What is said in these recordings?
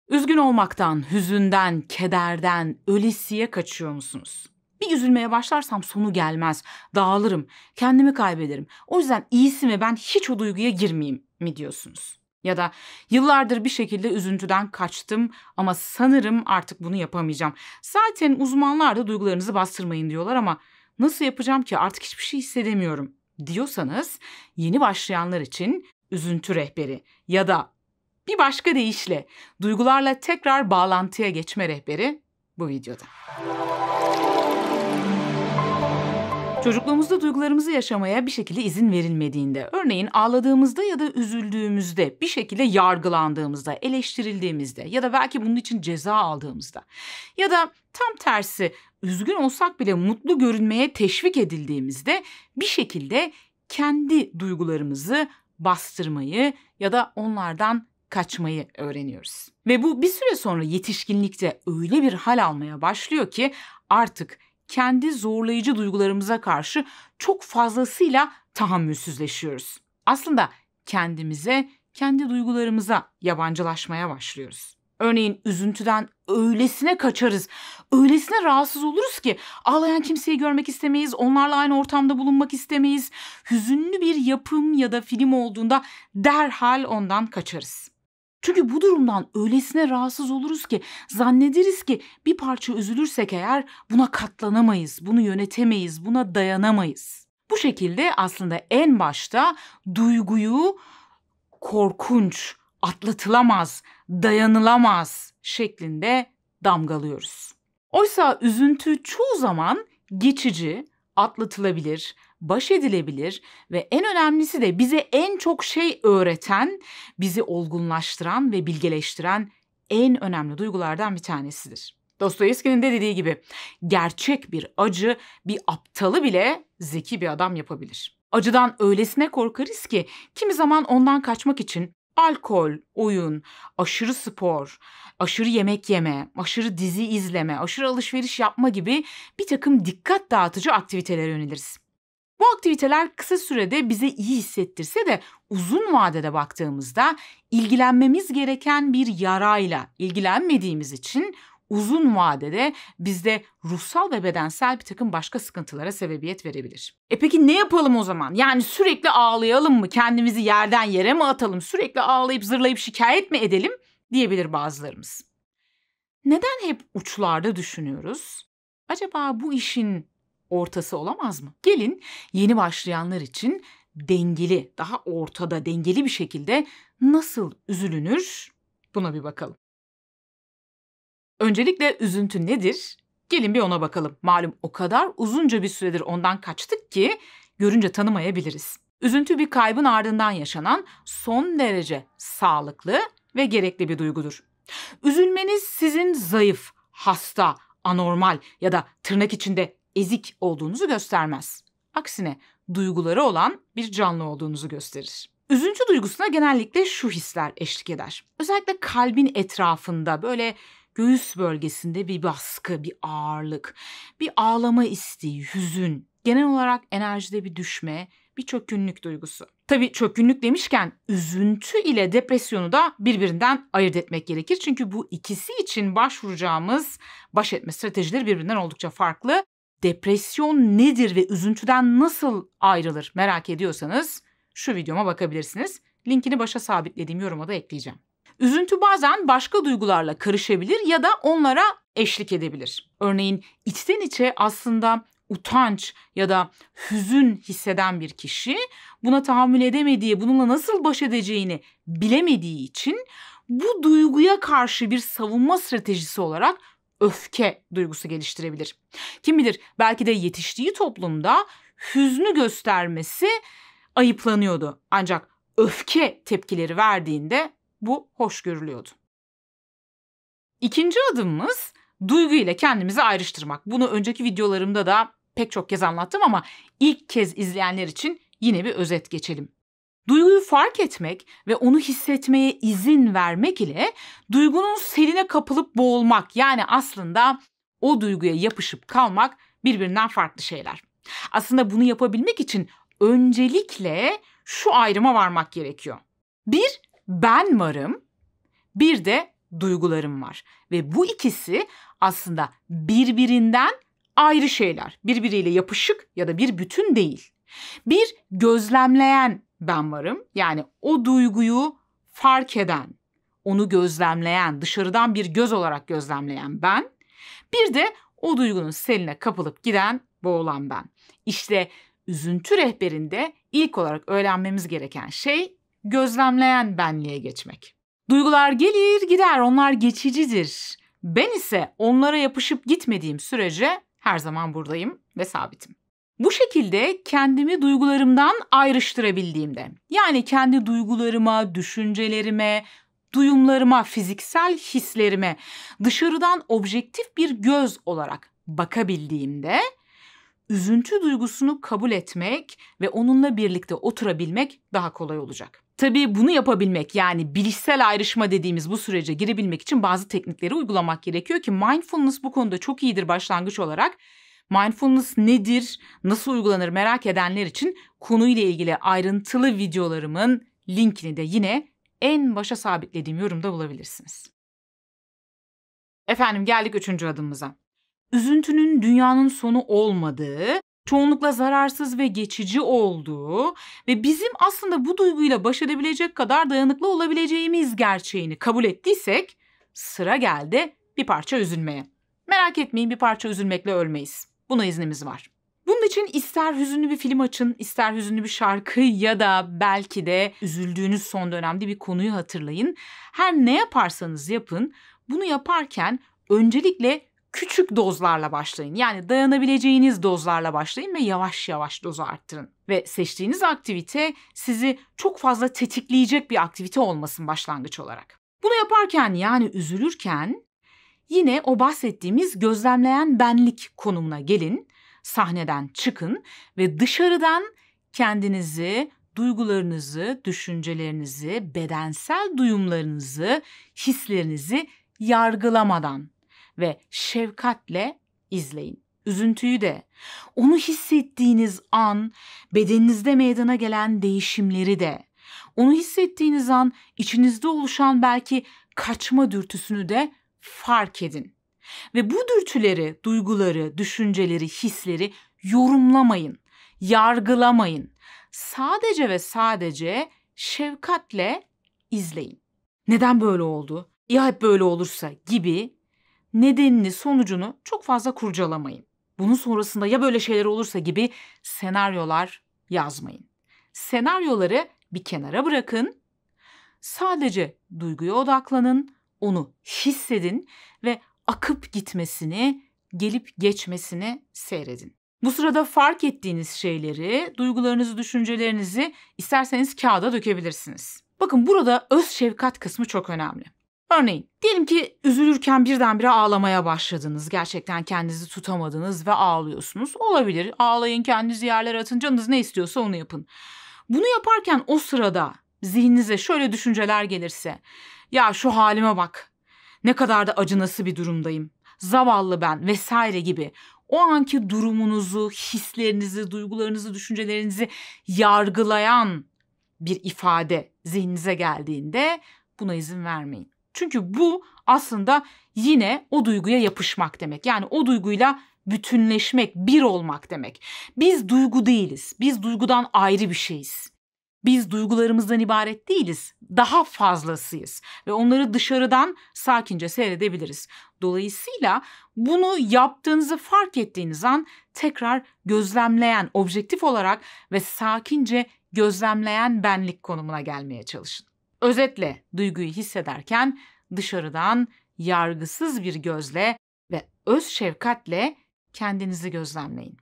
Üzgün olmaktan, hüzünden, kederden, ölesiye kaçıyor musunuz? Bir üzülmeye başlarsam sonu gelmez, dağılırım, kendimi kaybederim. O yüzden iyisi mi ben hiç o duyguya girmeyeyim mi diyorsunuz? Ya da yıllardır bir şekilde üzüntüden kaçtım ama sanırım artık bunu yapamayacağım. Zaten uzmanlar da duygularınızı bastırmayın diyorlar ama nasıl yapacağım ki artık hiçbir şey hissedemiyorum diyorsanız yeni başlayanlar için üzüntü rehberi ya da bir başka deyişle duygularla tekrar bağlantıya geçme rehberi bu videoda. Çocukluğumuzda duygularımızı yaşamaya bir şekilde izin verilmediğinde, örneğin ağladığımızda ya da üzüldüğümüzde, bir şekilde yargılandığımızda, eleştirildiğimizde ya da belki bunun için ceza aldığımızda ya da tam tersi üzgün olsak bile mutlu görünmeye teşvik edildiğimizde bir şekilde kendi duygularımızı bastırmayı ya da onlardan kaçmayı öğreniyoruz. Ve bu bir süre sonra yetişkinlikte öyle bir hal almaya başlıyor ki artık kendi zorlayıcı duygularımıza karşı çok fazlasıyla tahammülsüzleşiyoruz. Aslında kendimize, kendi duygularımıza yabancılaşmaya başlıyoruz. Örneğin üzüntüden öylesine kaçarız, öylesine rahatsız oluruz ki ağlayan kimseyi görmek istemeyiz, onlarla aynı ortamda bulunmak istemeyiz. Hüzünlü bir yapım ya da film olduğunda derhal ondan kaçarız. Çünkü bu durumdan öylesine rahatsız oluruz ki zannederiz ki bir parça üzülürsek eğer buna katlanamayız, bunu yönetemeyiz, buna dayanamayız. Bu şekilde aslında en başta duyguyu korkunç, atlatılamaz, dayanılamaz şeklinde damgalıyoruz. Oysa üzüntü çoğu zaman geçici, atlatılabilir, baş edilebilir ve en önemlisi de bize en çok şey öğreten, bizi olgunlaştıran ve bilgeleştiren en önemli duygulardan bir tanesidir. Dostoyevski'nin de dediği gibi gerçek bir acı bir aptalı bile zeki bir adam yapabilir. Acıdan öylesine korkarız ki kimi zaman ondan kaçmak için alkol, oyun, aşırı spor, aşırı yemek yeme, aşırı dizi izleme, aşırı alışveriş yapma gibi bir takım dikkat dağıtıcı aktivitelere yöneliriz. Bu aktiviteler kısa sürede bize iyi hissettirse de uzun vadede baktığımızda ilgilenmemiz gereken bir yarayla ilgilenmediğimiz için uzun vadede bizde ruhsal ve bedensel bir takım başka sıkıntılara sebebiyet verebilir. Peki ne yapalım o zaman? Yani sürekli ağlayalım mı? Kendimizi yerden yere mi atalım? Sürekli ağlayıp zırlayıp şikayet mi edelim? Diyebilir bazılarımız. Neden hep uçlarda düşünüyoruz? Acaba bu işin ortası olamaz mı? Gelin yeni başlayanlar için dengeli, daha ortada, dengeli bir şekilde nasıl üzülünür buna bir bakalım. Öncelikle üzüntü nedir? Gelin bir ona bakalım. Malum o kadar uzunca bir süredir ondan kaçtık ki görünce tanımayabiliriz. Üzüntü bir kaybın ardından yaşanan son derece sağlıklı ve gerekli bir duygudur. Üzülmeniz sizin zayıf, hasta, anormal ya da tırnak içinde ezik olduğunuzu göstermez. Aksine duyguları olan bir canlı olduğunuzu gösterir. Üzüntü duygusuna genellikle şu hisler eşlik eder. Özellikle kalbin etrafında böyle göğüs bölgesinde bir baskı, bir ağırlık, bir ağlama isteği, hüzün, genel olarak enerjide bir düşme, bir çökkünlük duygusu. Tabii çökkünlük demişken üzüntü ile depresyonu da birbirinden ayırt etmek gerekir. Çünkü bu ikisi için başvuracağımız baş etme stratejileri birbirinden oldukça farklı. Depresyon nedir ve üzüntüden nasıl ayrılır merak ediyorsanız şu videoma bakabilirsiniz. Linkini başa sabitlediğim yoruma da ekleyeceğim. Üzüntü bazen başka duygularla karışabilir ya da onlara eşlik edebilir. Örneğin içten içe aslında utanç ya da hüzün hisseden bir kişi buna tahammül edemediği, bununla nasıl baş edeceğini bilemediği için bu duyguya karşı bir savunma stratejisi olarak öfke duygusu geliştirebilir. Kim bilir belki de yetiştiği toplumda hüznü göstermesi ayıplanıyordu. Ancak öfke tepkileri verdiğinde bu hoş görülüyordu. İkinci adımımız duygu ile kendimizi ayrıştırmak. Bunu önceki videolarımda da pek çok kez anlattım ama ilk kez izleyenler için yine bir özet geçelim. Duyguyu fark etmek ve onu hissetmeye izin vermek ile duygunun seline kapılıp boğulmak, yani aslında o duyguya yapışıp kalmak birbirinden farklı şeyler. Aslında bunu yapabilmek için öncelikle şu ayrıma varmak gerekiyor. Bir, ben varım. Bir de duygularım var. Ve bu ikisi aslında birbirinden ayrı şeyler. Birbiriyle yapışık ya da bir bütün değil. Bir gözlemleyen ben varım. Yani o duyguyu fark eden, onu gözlemleyen, dışarıdan bir göz olarak gözlemleyen ben. Bir de o duygunun seline kapılıp giden, boğulan ben. İşte üzüntü rehberinde ilk olarak öğrenmemiz gereken şey gözlemleyen benliğe geçmek. Duygular gelir gider, onlar geçicidir. Ben ise onlara yapışıp gitmediğim sürece her zaman buradayım ve sabitim. Bu şekilde kendimi duygularımdan ayrıştırabildiğimde, yani kendi duygularıma, düşüncelerime, duyumlarıma, fiziksel hislerime dışarıdan objektif bir göz olarak bakabildiğimde, üzüntü duygusunu kabul etmek ve onunla birlikte oturabilmek daha kolay olacak. Tabii bunu yapabilmek, yani bilişsel ayrışma dediğimiz bu sürece girebilmek için bazı teknikleri uygulamak gerekiyor ki mindfulness bu konuda çok iyidir başlangıç olarak. Mindfulness nedir, nasıl uygulanır merak edenler için konuyla ilgili ayrıntılı videolarımın linkini de yine en başa sabitlediğim yorumda bulabilirsiniz. Efendim geldik 3. adımımıza. Üzüntünün dünyanın sonu olmadığı, çoğunlukla zararsız ve geçici olduğu ve bizim aslında bu duyguyla baş edebilecek kadar dayanıklı olabileceğimiz gerçeğini kabul ettiysek sıra geldi bir parça üzülmeye. Merak etmeyin, bir parça üzülmekle ölmeyiz. Buna iznimiz var. Bunun için ister hüzünlü bir film açın, ister hüzünlü bir şarkı ya da belki de üzüldüğünüz son dönemde bir konuyu hatırlayın. Her ne yaparsanız yapın, bunu yaparken öncelikle küçük dozlarla başlayın. Yani dayanabileceğiniz dozlarla başlayın ve yavaş yavaş dozu arttırın. Ve seçtiğiniz aktivite sizi çok fazla tetikleyecek bir aktivite olmasın başlangıç olarak. Bunu yaparken, yani üzülürken yine o bahsettiğimiz gözlemleyen benlik konumuna gelin, sahneden çıkın ve dışarıdan kendinizi, duygularınızı, düşüncelerinizi, bedensel duyumlarınızı, hislerinizi yargılamadan ve şefkatle izleyin. Üzüntüyü de, onu hissettiğiniz an, bedeninizde meydana gelen değişimleri de, onu hissettiğiniz an içinizde oluşan belki kaçma dürtüsünü de fark edin. Ve bu dürtüleri, duyguları, düşünceleri, hisleri yorumlamayın, yargılamayın. Sadece ve sadece şefkatle izleyin. Neden böyle oldu? Ya hep böyle olursa gibi nedenini, sonucunu çok fazla kurcalamayın. Bunun sonrasında ya böyle şeyler olursa gibi senaryolar yazmayın. Senaryoları bir kenara bırakın. Sadece duyguya odaklanın, onu hissedin ve akıp gitmesini, gelip geçmesini seyredin. Bu sırada fark ettiğiniz şeyleri, duygularınızı, düşüncelerinizi isterseniz kağıda dökebilirsiniz. Bakın burada öz şefkat kısmı çok önemli. Örneğin diyelim ki üzülürken birdenbire ağlamaya başladınız. Gerçekten kendinizi tutamadınız ve ağlıyorsunuz. Olabilir. Ağlayın, kendinizi yerlere atın, canınız ne istiyorsa onu yapın. Bunu yaparken o sırada zihninize şöyle düşünceler gelirse, ya şu halime bak, ne kadar da acınası bir durumdayım, zavallı ben vesaire gibi o anki durumunuzu, hislerinizi, duygularınızı, düşüncelerinizi yargılayan bir ifade zihninize geldiğinde buna izin vermeyin. Çünkü bu aslında yine o duyguya yapışmak demek. Yani o duyguyla bütünleşmek, bir olmak demek. Biz duygu değiliz. Biz duygudan ayrı bir şeyiz. Biz duygularımızdan ibaret değiliz. Daha fazlasıyız ve onları dışarıdan sakince seyredebiliriz. Dolayısıyla bunu yaptığınızı fark ettiğiniz an tekrar gözlemleyen, objektif olarak ve sakince gözlemleyen benlik konumuna gelmeye çalışın. Özetle duyguyu hissederken dışarıdan yargısız bir gözle ve öz şefkatle kendinizi gözlemleyin.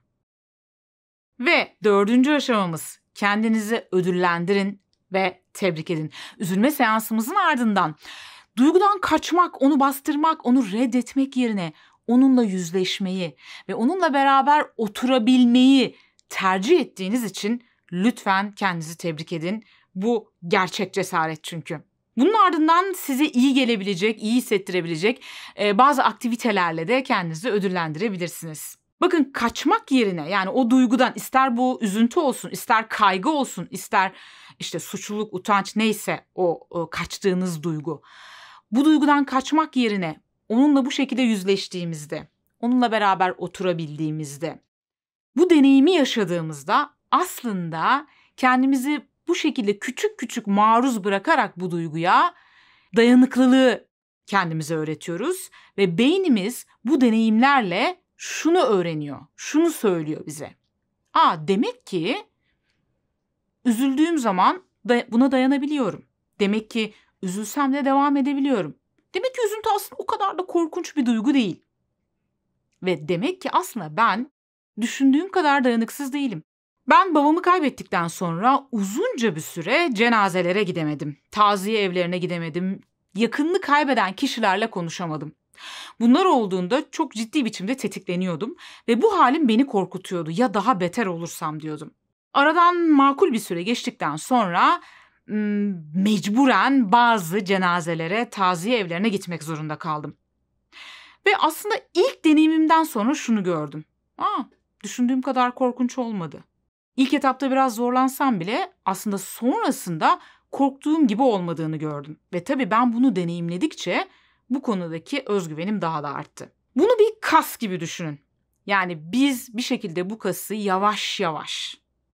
Ve 4. aşamamız, kendinizi ödüllendirin ve tebrik edin. Üzülme seansımızın ardından duygudan kaçmak, onu bastırmak, onu reddetmek yerine onunla yüzleşmeyi ve onunla beraber oturabilmeyi tercih ettiğiniz için lütfen kendinizi tebrik edin. Bu gerçek cesaret çünkü. Bunun ardından size iyi gelebilecek, iyi hissettirebilecek bazı aktivitelerle de kendinizi ödüllendirebilirsiniz. Bakın kaçmak yerine, yani o duygudan, ister bu üzüntü olsun, ister kaygı olsun, ister işte suçluluk, utanç, neyse o kaçtığınız duygu. bu duygudan kaçmak yerine onunla bu şekilde yüzleştiğimizde, onunla beraber oturabildiğimizde, bu deneyimi yaşadığımızda aslında kendimizi bu şekilde küçük küçük maruz bırakarak bu duyguya dayanıklılığı kendimize öğretiyoruz ve beynimiz bu deneyimlerle şunu öğreniyor, şunu söylüyor bize. Demek ki üzüldüğüm zaman buna dayanabiliyorum. Demek ki üzülsem de devam edebiliyorum. Demek ki üzüntü aslında o kadar da korkunç bir duygu değil. Ve demek ki aslında ben düşündüğüm kadar dayanıksız değilim. Ben babamı kaybettikten sonra uzunca bir süre cenazelere gidemedim. Taziye evlerine gidemedim. Yakınını kaybeden kişilerle konuşamadım. Bunlar olduğunda çok ciddi biçimde tetikleniyordum ve bu halim beni korkutuyordu. Ya daha beter olursam diyordum. Aradan makul bir süre geçtikten sonra mecburen bazı cenazelere, taziye evlerine gitmek zorunda kaldım. Ve aslında ilk deneyimimden sonra şunu gördüm. Düşündüğüm kadar korkunç olmadı. İlk etapta biraz zorlansam bile aslında sonrasında korktuğum gibi olmadığını gördüm. Ve tabii ben bunu deneyimledikçe bu konudaki özgüvenim daha da arttı. Bunu bir kas gibi düşünün. Yani biz bir şekilde bu kası yavaş yavaş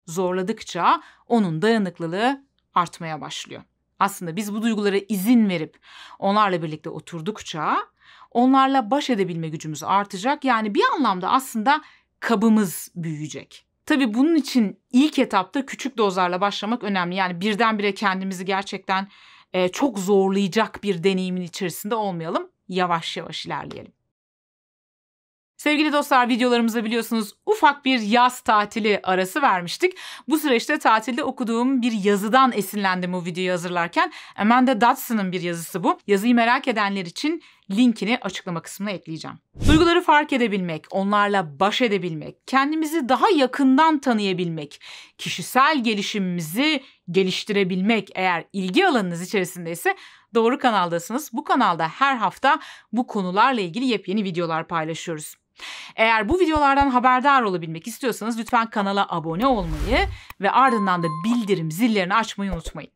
zorladıkça onun dayanıklılığı artmaya başlıyor. Aslında biz bu duygulara izin verip onlarla birlikte oturdukça onlarla baş edebilme gücümüz artacak. Yani bir anlamda aslında kabımız büyüyecek. Tabii bunun için ilk etapta küçük dozlarla başlamak önemli. Yani birdenbire kendimizi gerçekten çok zorlayacak bir deneyimin içerisinde olmayalım. Yavaş yavaş ilerleyelim. Sevgili dostlar, videolarımızda biliyorsunuz ufak bir yaz tatili arası vermiştik. Bu süreçte tatilde okuduğum bir yazıdan esinlendim bu videoyu hazırlarken. Amanda Dodson'ın bir yazısı bu. Yazıyı merak edenler için linkini açıklama kısmına ekleyeceğim. Duyguları fark edebilmek, onlarla baş edebilmek, kendimizi daha yakından tanıyabilmek, kişisel gelişimimizi geliştirebilmek eğer ilgi alanınız içerisindeyse doğru kanaldasınız. Bu kanalda her hafta bu konularla ilgili yepyeni videolar paylaşıyoruz. Eğer bu videolardan haberdar olabilmek istiyorsanız lütfen kanala abone olmayı ve ardından da bildirim zillerini açmayı unutmayın.